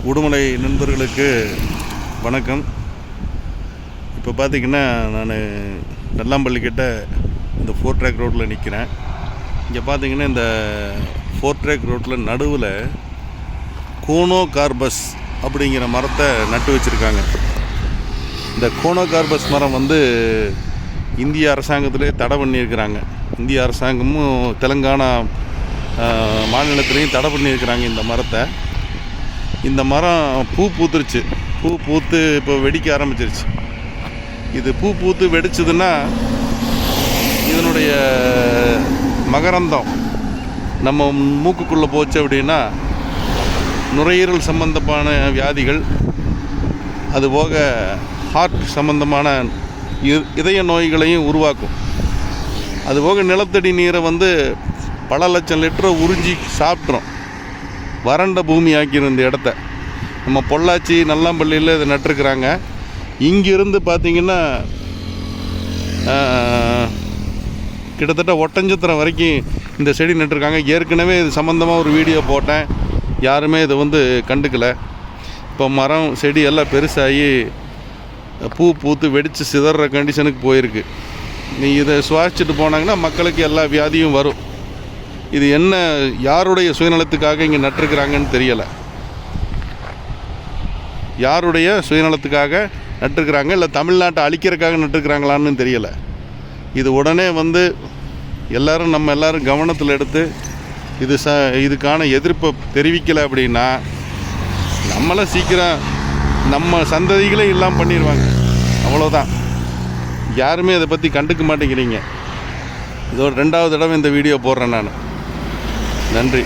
உடுமலை நண்பர்களுக்கு வணக்கம். இப்போ பார்த்திங்கன்னா நான் நல்லாம்பள்ளி கிட்ட இந்த 4 ட்ராக் ரோட்டில் நிற்கிறேன். இங்கே பார்த்திங்கன்னா இந்த 4 ட்ராக் ரோட்டில் நடுவில் கோனோகார்பஸ் அப்படிங்கிற மரத்தை நட்டு வச்சுருக்காங்க. இந்த கோனோகார்பஸ் மரம் இந்திய அரசாங்கத்திலே தடை பண்ணியிருக்கிறாங்க. இந்திய அரசாங்கமும் தெலுங்கானா மாநிலத்திலையும் தடை பண்ணியிருக்கிறாங்க இந்த மரத்தை. இந்த மரம் பூ பூத்துருச்சு. பூ பூத்து இப்போ வெடிக்க ஆரம்பிச்சிருச்சு. இது பூ பூத்து வெடிச்சதுன்னா இதனுடைய மகரந்தம் நம்ம மூக்குக்குள்ளே போச்சு அப்படின்னா நுரையீரல் சம்பந்தமான வியாதிகள், அதுபோக ஹார்ட் சம்பந்தமான இதய நோய்களையும் உருவாக்கும். அதுபோக நிலத்தடி நீரை பல லட்சம் லிட்டரை உறிஞ்சி சாப்பிட்றோம். வறண்ட பூமி ஆக்கிடும் இந்த இடத்த. நம்ம பொள்ளாச்சி நல்லாம்பள்ளியில் இதை நட்டுருக்குறாங்க. இங்கிருந்து பார்த்திங்கன்னா கிட்டத்தட்ட ஒட்டஞ்சத்திரம் வரைக்கும் இந்த செடி நட்டுருக்காங்க. ஏற்கனவே இது சம்மந்தமாக ஒரு வீடியோ போட்டேன். யாருமே இதை கண்டுக்கலை. இப்போ மரம் செடி எல்லாம் பெருசாகி பூ பூத்து வெடித்து சிதற கண்டிஷனுக்கு போயிருக்கு. நீ இதை சுவாசிச்சுட்டு போனாங்கன்னா மக்களுக்கு எல்லா வியாதியும் வரும். இது என்ன, யாருடைய சுயநலத்துக்காக இங்கே நட்டுருக்குறாங்கன்னு தெரியலை. யாருடைய சுயநலத்துக்காக நட்டுருக்குறாங்க, இல்லை தமிழ்நாட்டை அழிக்கிறதுக்காக நட்டுருக்குறாங்களான்னு தெரியலை. இது உடனே எல்லோரும் நம்ம எல்லோரும் கவனத்தில் எடுத்து இதுக்கான எதிர்ப்பை தெரிவிக்கலை அப்படின்னா நம்மளாம் சீக்கிரம் நம்ம சந்ததிகளே இல்லாமல் பண்ணிடுவாங்க. அவ்வளோதான். யாருமே இதை பற்றி கண்டுக்க மாட்டேங்கிறீங்க. இதோட 2வது தடவை இந்த வீடியோ போடுறேன் நான். நன்றி.